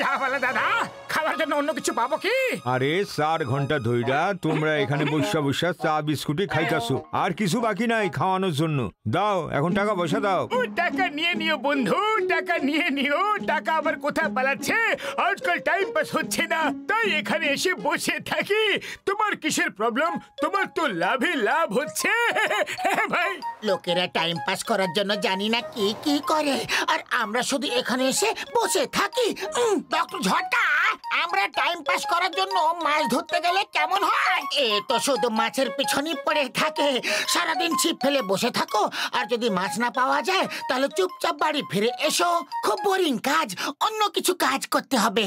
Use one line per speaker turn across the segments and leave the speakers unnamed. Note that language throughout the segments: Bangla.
চাওয়ালা দাদা, খাবার জন্য অন্য কিছু পাবো কি?
আরে 4 ঘন্টা ধইরা তোমরা এখানে বসা বসা চা বিস্কুটই খাইতাছো, আর কিছু বাকি নাই খাওয়ানোর জন্য। দাও এখন টাকা পয়সা দাও।
টাকা নিয়ে নিও বন্ধু, টাকা নিয়ে নিও। টাকা আবার কোথায় পালাচ্ছে? আজকাল টাইম পাস হচ্ছে না, তাই এখানে এসে বসে থাকি। তোমার কিসের প্রবলেম? তোমার তো লাভে লাভ হচ্ছে ভাই।
লোকেরা টাইম পাস করার জন্য জানি না কি কি করে, আর আমরা শুধু এখানে এসে বসে থাকি। ডক্টর ঝটকা, আমরা টাইম পাস করার জন্য মাছ ধরতে গেলে কেমন হয়? এ তো শুধু মাছের পিছনে পড়ে থাকে। সারাদিন ছিপ ফেলে বসে থাকো, আর যদি মাছ না পাওয়া যায় তাহলে চুপচাপ বাড়ি ফিরে এসো। খুব বোরিং কাজ, অন্য কিছু কাজ করতে হবে।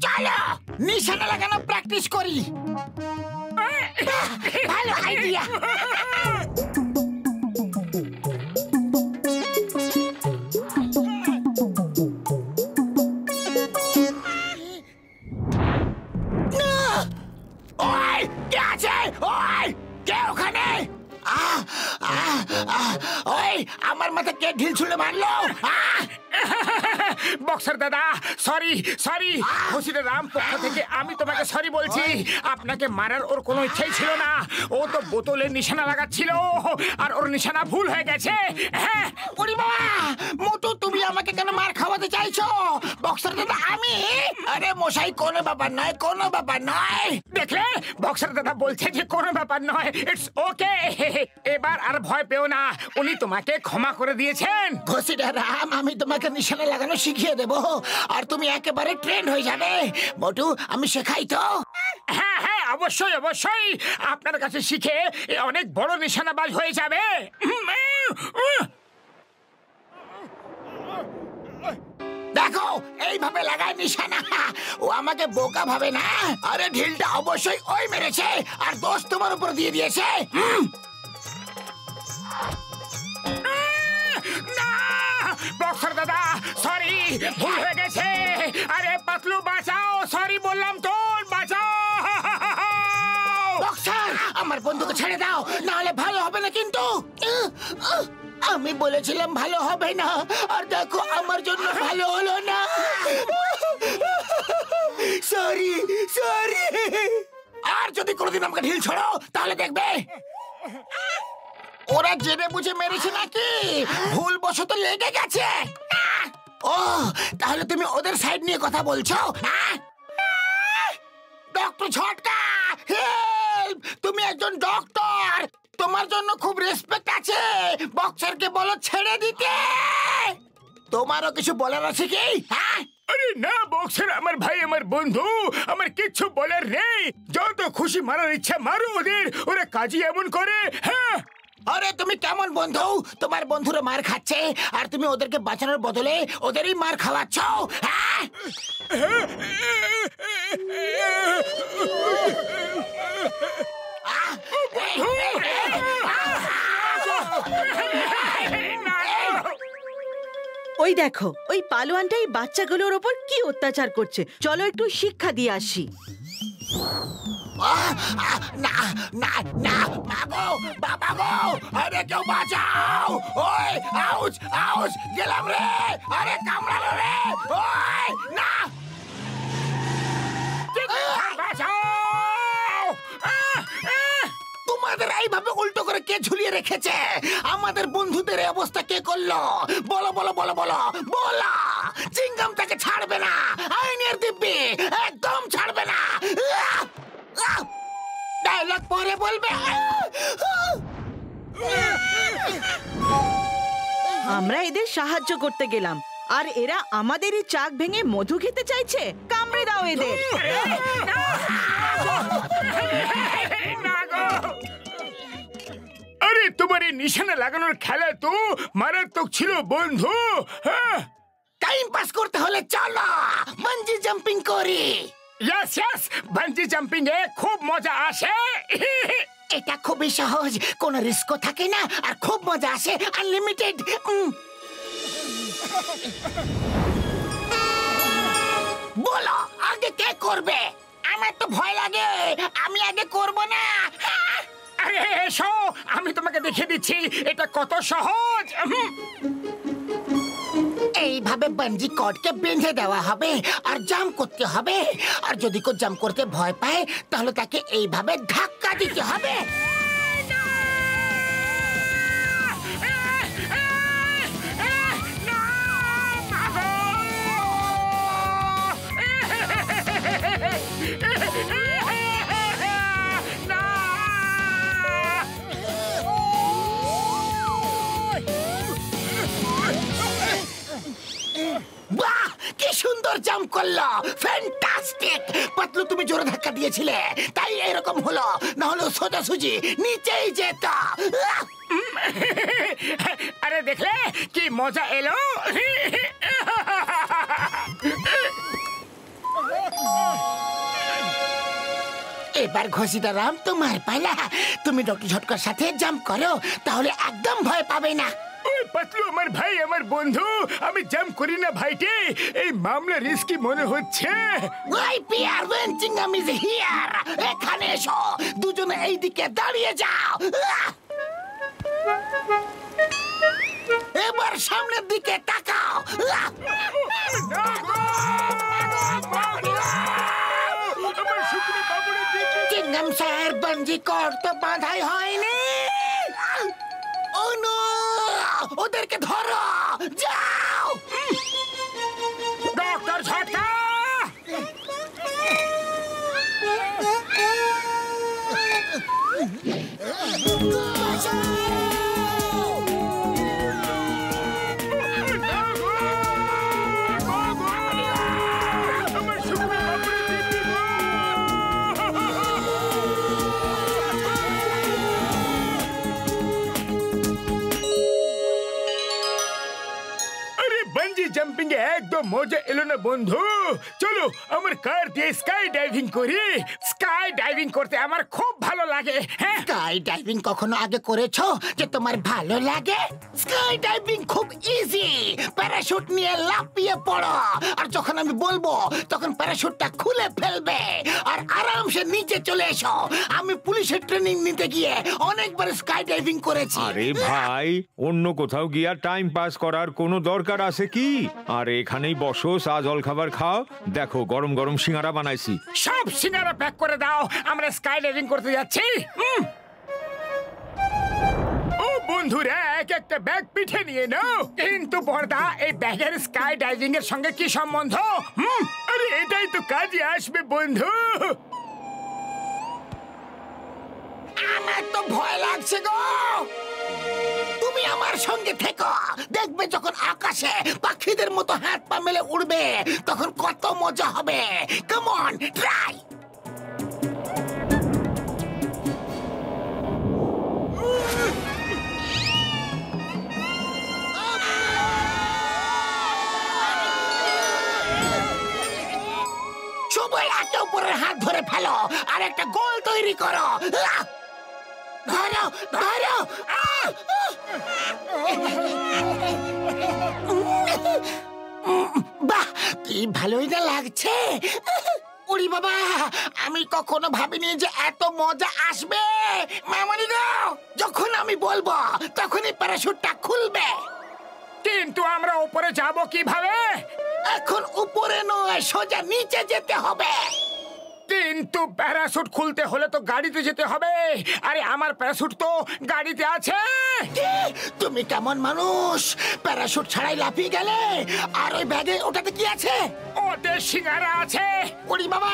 চলো নিশানা লাগানো প্র্যাকটিস করি। ভালো আইডিয়া। ওই কে আছে? ওই কে ওখানে? ওই আমার মাথা কে ঢিল ছুঁড়ে মারলো?
বক্সার দাদা, সরি সরি। খুশির রাম পক্ষ থেকে আমি তোমাকে সরি বলছি। আপনাকে মারার ওর কোনো ইচ্ছাই ছিল না। ও তো বোতলের নিশানা লাগাচ্ছিল, আর ওর নিশানা ভুল হয়ে গেছে। হ্যাঁ
ওরে বাবা, মোটু তুমি আমাকে কেন মার খাওয়াতে চাইছো? বক্সার দাদা আমি? আরে মশাই কোনো ব্যাপার নয়, কোনো ব্যাপার নয়।
দেখলে বক্সার দাদা বলছে যে কোনো ব্যাপার নয়, ইটস ওকে। এবার আর ভয় পেও না, উনি তোমাকে ক্ষমা করে দিয়েছেন।
খুশির রাম, আমি তোমাকে নিশানা লাগানো শিখিয়ে দেবো, আর তুমি একেবারে ট্রেন্ড হয়ে যাবে। মোটু আমি শেখাই তো।
হ্যাঁ হ্যাঁ অবশ্যই অবশ্যই, আপনার কাছে শিখে অনেক বড় নিশানাবাজ হয়ে যাবে।
দেখো এইভাবে লাগায় নিশানা। ও আমাকে বোকা ভাবে না। আরে ঢিলটা অবশ্যই ওই মেরেছে, আর দোষ তোমার উপর দিয়ে দিয়েছে।
বক্সার দাদা সরি, ভুল হয়ে গেছে। আরে পাতলু বাঁচাও, সরি বললাম তো, বাঁচাও।
বক্সার আমার বন্ধুকে ছেড়ে দাও, নাহলে ভালো হবে না কিন্তু। আমি বলেছিলাম ভালো হবে না, আর দেখো আমার জন্য ভালো হলো না। Sorry sorry. আর যদি কোনোদিন আমাকে ঢিল ছড়ো তাহলে দেখবে ওরা জেনে বুঝে মেরেছে নাকি ভুল বশত লেগে গেছে। ও তাহলে তুমি ওদের সাইড নিয়ে কথা বলছো? Doctor Jhatka, help! তুমি একজন ডক্টর, তোমার জন্য খুব রেসপেক্ট আছে। বক্সারকে বলো ছেড়ে দিতে। তোমারও কিছু বলার আছে কি?
আরে না বক্সার, আমার ভাই, আমার বন্ধু, আমার কিচ্ছু বলার নেই। যত খুশি মারার ইচ্ছা মারো ওদের, ওরা কাজই এমন করে। হ্যাঁ
আরে তুমি কেমন বন্ধু? তোমার বন্ধুরা মার খাচ্ছে, আর তুমি ওদেরকে বাঁচানোর বদলে ওদেরই মার খাওয়াচ্ছ।
ওই দেখো, ওই পালোয়ানটাই বাচ্চাগুলোর ওপর কি অত্যাচার করছে। চলো একটু শিক্ষা দিয়ে আসি।
না না না, মাগো বাবা গো, আরে কেউ বাঁচাও! ওই আউচ আউচ, গেলাম রে! আরে কামড়ালো রে! ওই না, তোমাদের এইভাবে উল্টো করে কে ঝুলিয়ে রেখেছে? আমাদের বন্ধুদের এই অবস্থা কে করলো? বলো বলো বলো বলো বলো। চিংগাম তাকে ছাড়বে না, আইনের দিব্যি একদম ছাড়বে না। ডায়লগ পরে বলবে।
আমরা এদের সাহায্য করতে গেলাম, আর এরা আমাদেরই চাক ভেঙে মধু খেতে চাইছে। কামড়ে দাও এদের।
আরে তোমার এই নিশানা লাগানোর খেলা তো মারাত্মক ছিল বন্ধু। হ্যাঁ
টাইম পাস করতে হলে চলো বানজি জাম্পিং করি।
ইয়েস ইয়েস, বানজি জাম্পিং এ খুব মজা আসে।
এটা খুবই সহজ, কোনো রিস্কও থাকে না, আর খুব মজা আসে, আনলিমিটেড। বলো আগে কে করবে? আমার তো ভয় লাগে, আমি আগে করব না।
আরে এসো, আমি তোমাকে দেখিয়ে দিচ্ছি এটা কত সহজ।
এইভাবে এইভাবে বাঞ্জি কর্ডকে বেঁধে দেওয়া হবে আর জাম্প করতে হবে। আর যদি কেউ জাম্প করতে ভয় পায় তাহলে তাকে এইভাবে ধাক্কা দিতে হবে। বাহ, কি সুন্দর জাম্প করলো, ফ্যান্টাস্টিক। পাতলু, তুমি জোরে ধাক্কা দিয়েছিলে তাই এরকম হলো, না হলে সোজাসুজি নিচেই যেত।
আরে দেখলে কি মজা এলো।
এবার ঘষিটা রাম, তোমার পালা। তুমি ডক্টর ঝটকার সাথে জাম্প করো, তাহলে একদম ভয় পাবে না।
ওই পাতলু আমার ভাই, আমার বন্ধু, আমি জাম্প করি না ভাইটি। এই মামলা রিস্কি মনে হচ্ছে।
ওই পিয়ার ওয়েঞ্চিংগাম ইজ হিয়ার। এখানে এসো, দুজনে এইদিকে দাঁড়িয়ে যাও। এবার সামনের দিকে তাকাও। চিংগাম স্যার, বাঞ্জি কর্ড তো বাঁধাই হয়নি। ও নো, ওদেরকে ধরো, যাও।
ডক্টর ঝটকা! জাম্পিং এ একদম মজা এলো না বন্ধু। চলো আমার কার দিয়ে স্কাই ডাইভিং করি। স্কাই ডাইভিং করতে আমার খুব ভালো লাগে। হ্যাঁ,
স্কাই ডাইভিং কখনো আগে করেছো যে তোমার ভালো লাগে? স্কাই ডাইভিং খুব ইজি। প্যারাশুট নিয়ে লাফিয়ে পড়ো, আর যখন আমি বলবো তখন প্যারাশুটটা খুলে ফেলবে আর আরামসে নিচে চলে এসো। আমি পুলিশের ট্রেনিং নিতে গিয়ে অনেকবার স্কাই ডাইভিং করেছি।
আরে ভাই, অন্য কোথাও গিয়া টাইম পাস করার কোনো দরকার আছে কি? আর এখানেই বসো, চা জল খাবার খাও। দেখো গরম গরম সিঙ্গারা বানাইছি।
সব সিঙ্গারা প্যাক করে দাও, আমরা স্কাই ডাইভিং করতে যাচ্ছি। ও বন্ধুরা, এক একটা ব্যাগ পিঠে নিয়ে নাও। কিন্তু বড়দা, এই ব্যাগের স্কাই ডাইভিং এর সঙ্গে কি সম্বন্ধ? আরে এটাই তো কাজে আসবে বন্ধু।
আমার তো ভয় লাগছে গো। তুমি আমার সঙ্গে থেকো, দেখবে যখন আকাশে পাখিদের মতো হাত পা মেলে উড়বে তখন কত মজা হবে। Come on, try. সবাই একে উপরের হাত ধরে ফেলো আর একটা গোল তৈরি করো। ধরো ধরো। বাহ, কি ভালোই না লাগছে। উড়ি বাবা, আমি কখনো ভাবিনি যে এত মজা আসবে। মামনি গো, যখন আমি বলবো তখনই প্যারাশুটটা খুলবে।
কিন্তু আমরা উপরে যাব কিভাবে?
এখন উপরে নয়, সোজা নিচে যেতে হবে।
কিন্তু প্যারাশুট খুলতে হলে তো গাড়িতে যেতে হবে। আরে আমার প্যারাশুট তো গাড়িতে আছে।
কি? তুমি কেমন মানুষ? প্যারাশুট ছাড়াই লাফিয়ে গেলে? আর ওই ব্যাগে ওটাতে কি আছে?
ওতে সিঙ্গারা আছে।
ওরে বাবা,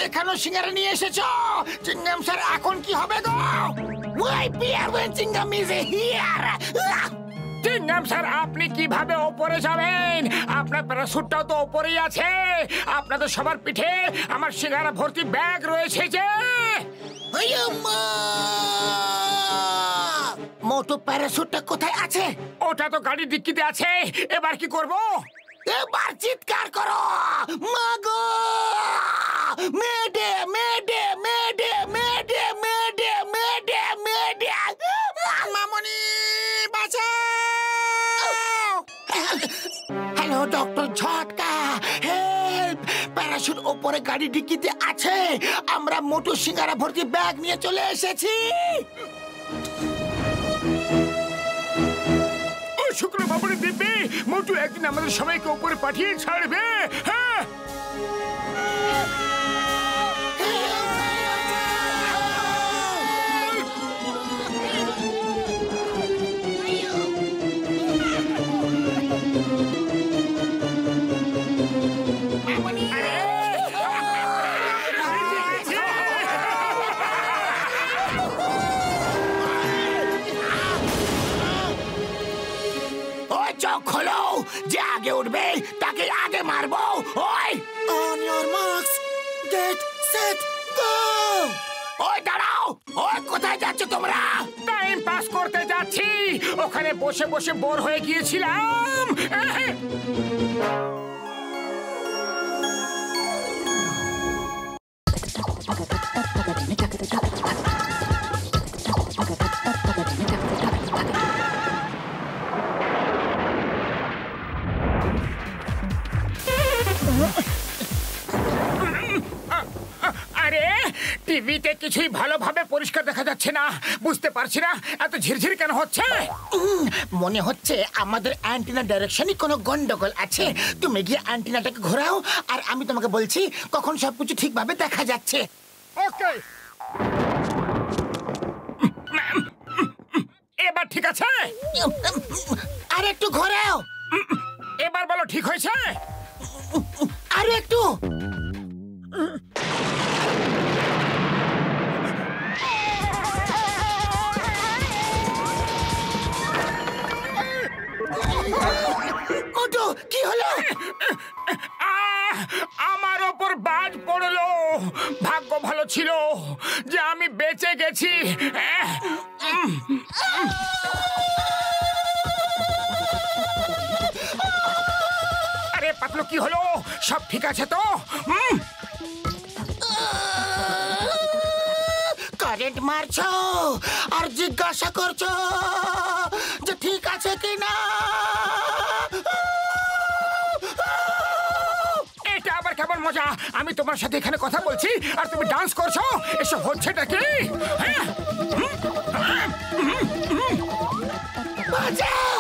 এখানেও সিঙ্গারা নিয়ে এসেছো? চিংগাম স্যার, এখন কি হবে গো? ওই পিয়ার ওয়েন Chingam is here.
Chingam sir, আপনি কিভাবে ওপরে যাবেন? আপনার প্যারাশুটটাও তো ওপরেই আছে। আপনাদের সবার পিঠে আমার সিঙ্গারা ভর্তি ব্যাগ রয়েছে যে।
মোটু প্যারাশুটটা কোথায় আছে?
ওটা তো গাড়ির ডিক্কিতে আছে। এবার কি করব?
এবার চিৎকার করো, মাগো! মেডে মেডে মেডে মেডে মেডে মেডে মেডে! মামনি, বাঁচাও! Hello doctor Jhatka, help! Parachute ওপরে গাড়ি ডিক্কিতে আছে। আমরা মোটু সিঙ্গারা ভর্তি ব্যাগ নিয়ে চলে এসেছি।
শুক্র বাবুরে দিব্যি মোটু একদিন আমাদের সবাইকে উপরে পাঠিয়ে ছাড়বে। হ্যাঁ
খোলো, যে আগে উঠবে তাকে আগে মারবো। ওই on your marks get set go. ওই দাঁড়াও, ওই কোথায় যাচ্ছ তোমরা?
টাইম পাস করতে যাচ্ছি, ওখানে বসে বসে বোর হয়ে গিয়েছিলাম। আরে টিভিতে কিছুই ভালোভাবে পরিষ্কার দেখা যাচ্ছে না, বুঝতে পারছি না এত ঝিরঝির কেন হচ্ছে।
মনে হচ্ছে আমাদের অ্যান্টিনা ডাইরেকশনে কোনো গন্ডগোল আছে। তুমি গিয়ে অ্যান্টিনাটাকে ঘোরাও, আর আমি তোমাকে বলছি কখন সবকিছু ঠিকভাবে দেখা যাচ্ছে।
ওকে, এবার ঠিক আছে?
আর একটু ঘোরাও।
এবার বলো ঠিক হয়েছে?
আর একটু। মোটু, কি হলো?
আমার ওপর বাজ পড়লো। ভাগ্য ভালো ছিল যে আমি বেঁচে গেছি। আরে পাতলু, কি হলো? সব ঠিক আছে তো?
কারেন্ট মারছো আর জিজ্ঞাসা করছো যে ঠিক আছে কিনা।
এটা আবার কেমন মজা? আমি তোমার সাথে এখানে কথা বলছি আর তুমি ডান্স করছো, এসব হচ্ছেটা কি?
বাঁচাও!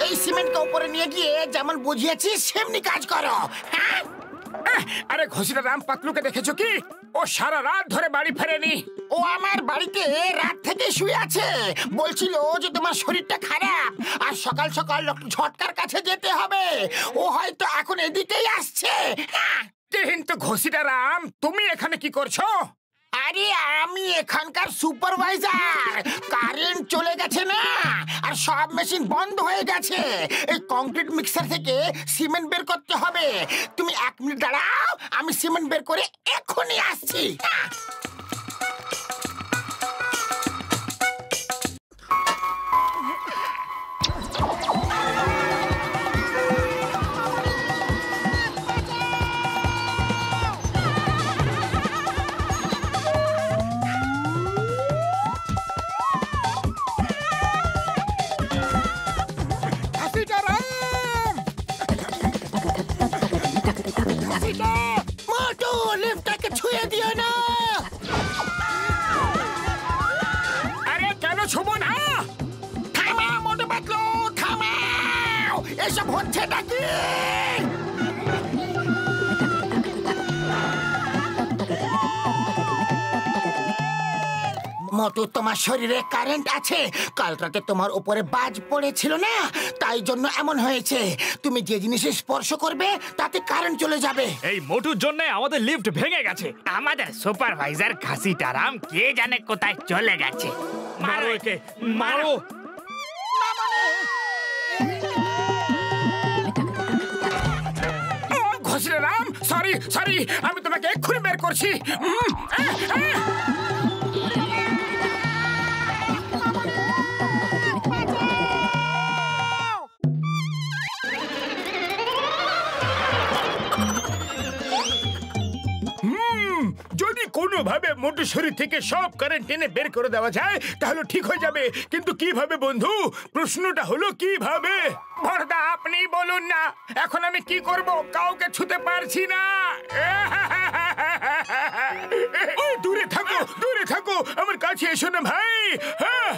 এই সিমেন্টকে উপরে নিয়ে গিয়ে যেমন বুঝিয়েছি সেমনি কাজ করো। হ্যাঁ,
আরে ঘোষিটা রাম পাতলুকে দেখেছো কি? ও সারা রাত ধরে বাড়ি ফেরেনি।
ও আমার বাড়িতে রাত থেকে শুয়ে আছে, বলছিল যে তোমার শরীরটা খারাপ আর সকাল সকাল ঝটকার কাছে যেতে হবে। ও হয়তো এখন এদিকেই আসছে।
কিন্তু ঘোষিটা রাম, তুমি এখানে কি করছো?
আরে আমি এখানকার সুপারভাইজার। কারেন্ট চলে গেছে না, আর সব মেশিন বন্ধ হয়ে গেছে। এই কংক্রিট মিক্সার থেকে সিমেন্ট বের করতে হবে। তুমি 1 মিনিট দাঁড়াও, আমি সিমেন্ট বের করে এক্ষুনি আসছি। মোটু, লিফটটাকে ছুঁয়ে দিও না।
আরে কেন ছুবো না?
থামাও মোটু পাতলু, থামাও। এসব হচ্ছে নাকি? মোটু, তোমার শরীরে কারেন্ট আছে। কাল রাতে তোমার উপরে বাজ পড়েছিল না, তাই জন্য এমন হয়েছে। তুমি যে জিনিসে স্পর্শ করবে তাতে কারেন্ট চলে যাবে।
এই মোটুর জন্য আমাদের লিফট ভেঙে গেছে।
আমাদের সুপারভাইজার খাসিটারাম কে জানে কোথায় চলে গেছে।
মারো একে, মারো।
ঘোষিটা রাম, সরি সরি, আমি তোমাকে এক্ষুনি বের করছি। যদি কোনোভাবে মোটু শরীর থেকে সব কারেন্ট টেনে বের করে দেওয়া যায় তাহলে ঠিক হয়ে যাবে, কিন্তু কিভাবে বন্ধু? প্রশ্নটা হলো কিভাবে? বড়দা, আপনি বলুন না, এখন আমি কি করব? কাউকে ছুতে পারছি না। কাছে এসো না ভাই। হ্যাঁ।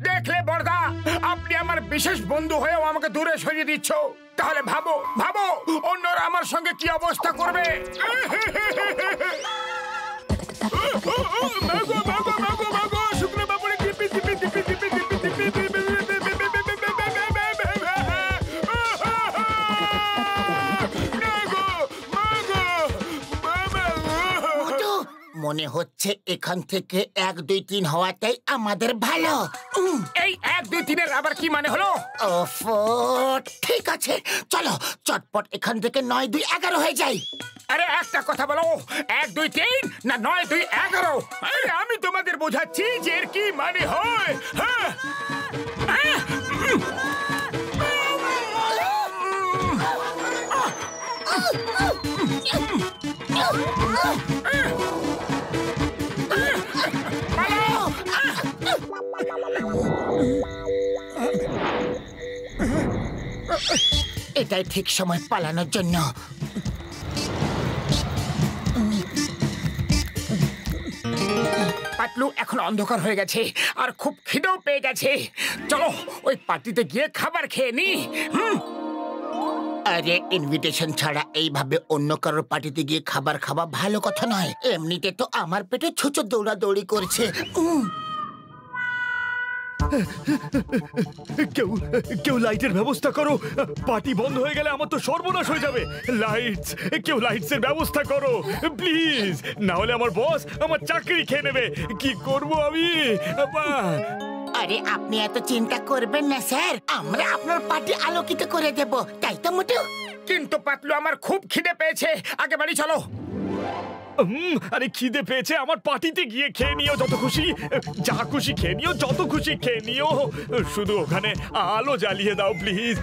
দেখলে বড়দা, আপনি আমার বিশেষ বন্ধু হয়েও আমাকে দূরে সরিয়ে দিচ্ছ। তাহলে ভাবো ভাবো অন্যরা আমার সঙ্গে কি অবস্থা করবে। মাগো মাগো মাগো মাগো, শুকনো বাবুরে টিপি টিপি টিপি টিপি টিপি টিপি টিপি।
মনে হচ্ছে এখান থেকে 1 2 3 হওয়াটাই আমাদের ভালো।
এই 1 2 3 এর আবার কি মানে হলো?
ওফো, ঠিক আছে চলো চটপট এখান থেকে 9 2 11 হয়ে যাই।
আরে একটা কথা বলো, 1 2 3 না 9 2 11? আরে আমি তোমাদের বোঝাচ্ছি যে এর কি মানে হয়। হ্যাঁ।
এটাই ঠিক সময় পালানোর জন্য।
পাতলু, এখন অন্ধকার হয়ে গেছে আর খুব খিদেও পেয়ে গেছে। চলো ওই পার্টিতে গিয়ে খাবার খেয়ে নি।
আরে ইনভিটেশন ছাড়া এইভাবে অন্য কারোর পার্টিতে গিয়ে খাবার খাওয়া ভালো কথা নয়। এমনিতে তো আমার পেটে ছুঁচো দৌড়াদৌড়ি করছে।
কেউ লাইটের ব্যবস্থা করো। পার্টি বন্ধ হয়ে গেলে আমার তো সর্বনাশ হয়ে যাবে। লাইটস, কেউ লাইটস এর ব্যবস্থা করো প্লিজ, না হলে আমার বস আমার চাকরি খেয়ে নেবে। কি করব আমি?
আরে আপনি এত চিন্তা করবেন না স্যার, আমরা আপনার পার্টি আলোকিত করে দেব, তাই তো মোটু?
কিন্তু পাতলু, আমার খুব খিদে পেয়েছে, আগে বাড়ি চলো।
আরে খিদে পেয়েছে, আমার পার্টিতে গিয়ে খেয়ে নিও যত খুশি, যা খুশি খেয়ে নিও, যত খুশি খেয়ে নিও, শুধু ওখানে আলো জ্বালিয়ে দাও প্লিজ।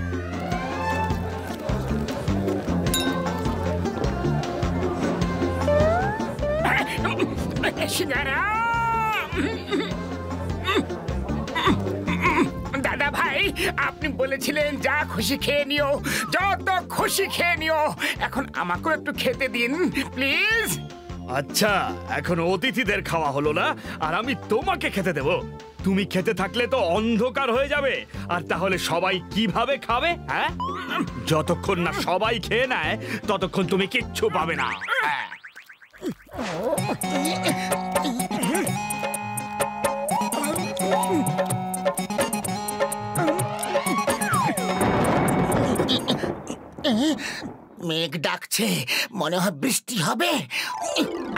দাদা ভাই, আপনি বলেছিলেন যা খুশি খেয়ে নিও, যত খুশি খেয়ে নিও। এখন আমাকেও একটু খেতে দিন প্লিজ।
আচ্ছা, এখন অতিথিদের খাওয়া হলো না, আর আমি তোমাকে খেতে দেব। তুমি খেতে থাকলে তো অন্ধকার হয়ে যাবে, আর তাহলে সবাই কিভাবে খাবে? হ্যাঁ, যতক্ষণ না সবাই খেয়ে নেয় ততক্ষণ তুমি কিচ্ছু পাবে না।
মেঘ ডাকছে, মনে হয় বৃষ্টি হবে।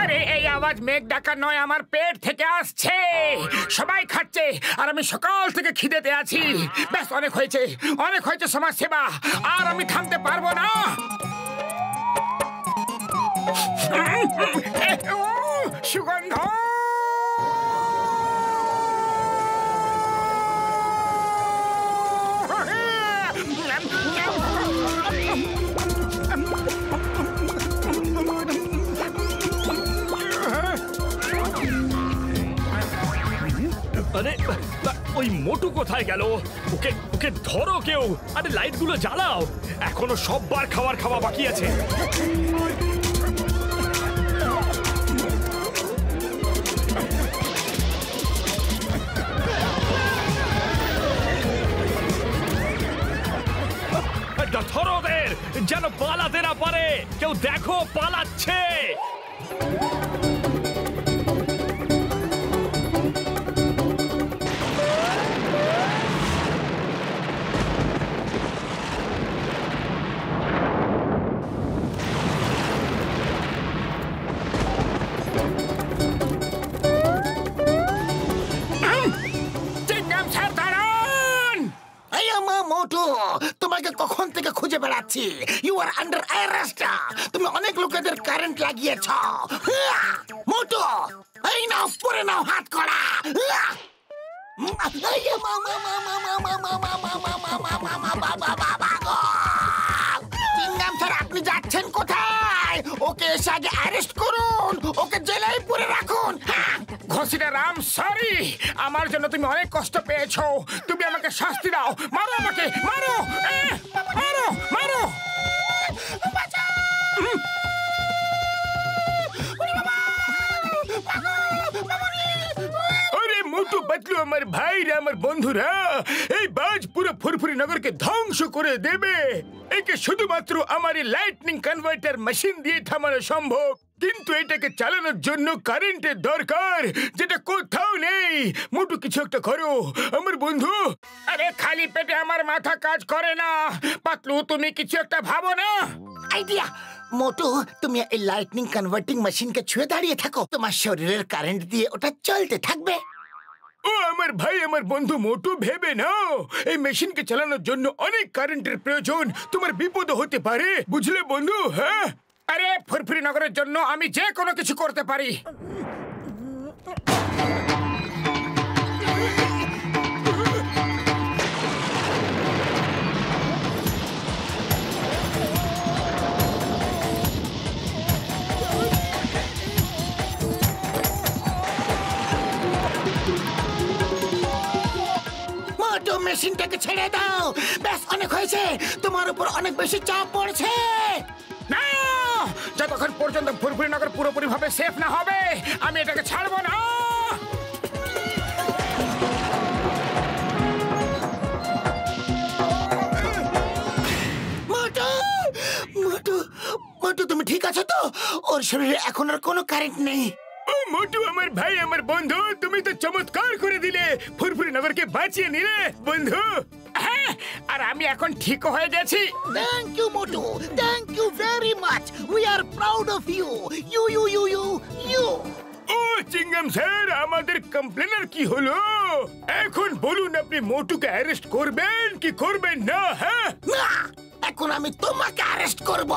আরে এই আওয়াজ মেঘ ডাকা নয়, আমার পেট থেকে আসছে। সবাই খাচ্ছে আর আমি সকাল থেকে খিদেতে আছি। ব্যাস, অনেক হয়েছে, অনেক হয়েছে সমাজ সেবা, আর আমি থামতে পারবো না। সুগন্ধ,
আরে ওই মোটু কোথায় গেল? ওকে ওকে ধরো কেউ। আরে লাইটগুলো জ্বালাও, এখনো সববার খাওয়া বাকি আছে। ধরো ওদের, যেন পালাতে না পারে। কেউ দেখো, পালাচ্ছে।
মোটু, তোমাকে কখন থেকে খুঁজে বেড়াচ্ছি। You are under arrest. তুমি অনেক লোকেদের কারেন্ট লাগিয়েছ। মোটু, এই নাও, পরে নাও হাত করা। চিংগাম স্যার, আপনি যাচ্ছেন কোথায়? ওকে এসে আগে অ্যারেস্ট করুন, ওকে জেলেই পুরে রাখুন।
ঘসিটা রাম, সরি, আমার জন্য তুমি অনেক কষ্ট পেয়েছো। তুমি আমাকে শাস্তি দাও, মারো আমাকে, মারো, মারো, মারো। আমার ভাইরা, আমার বন্ধুরা, এই বাজ পুরো ফুরফুরি নগরকে ধ্বংস করে দেবে। একে শুধুমাত্র আমার এই লাইটনিং কনভার্টার মেশিন দিয়ে থামানো সম্ভব, কিন্তু এটাকে চালানোর জন্য কারেন্টের দরকার, যেটা কোথাও নেই। মোটু কিছু একটা করো আমার বন্ধু।
আরে খালি পেটে আমার মাথা কাজ করে না। পাতলু, তুমি কিছু একটা ভাবো না। আইডিয়া। মোটু, তুমি এই লাইটনিং কনভার্টিং মেশিনকে ছুঁয়ে দাঁড়িয়ে থাকো, তোমার শরীরের কারেন্ট দিয়ে ওটা চলতে থাকবে।
ও আমার ভাই, আমার বন্ধু মোটু, ভেবে নাও এই মেশিনকে চালানোর জন্য অনেক কারেন্টের প্রয়োজন। তোমার বিপদ হতে পারে, বুঝলে বন্ধু? হ্যাঁ,
আরে ফুরফুরি নগরের জন্য আমি যে কোনো কিছু করতে পারি। মোটু, মেশিনটাকে ছেড়ে দাও। ব্যাস, অনেক হয়েছে। তোমার উপর অনেক বেশি চাপ পড়ছে। না, যতক্ষণ পর্যন্ত ফুরফুরি নগর পুরোপুরি ভাবে সেফ না হবে, আমি এটাকে ছাড়বো না। মোটু, মোটু, মোটু, তুমি ঠিক আছো তো? ওর শরীরে এখন আর কোনো কারেন্ট নেই।
ও মোটু, আমার ভাই, আমার বন্ধু, তুমি তো চমৎকার করে দিলে, ফুরফুরি নগরকে বাঁচিয়ে নিলে বন্ধু।
হ্যাঁ, আর আমি এখন ঠিক হয়ে গেছি।
Thank you, Motu. Thank you very much. We are proud of you. You.
ও চিংগাম স্যার, আমাদের কমপ্লেনার কি হলো? এখন বলুন, আপনি মোটুকে অ্যারেস্ট করবেন কি করবেন না? হ্যাঁ,
না, এখন আমি তোমাকে অ্যারেস্ট করব।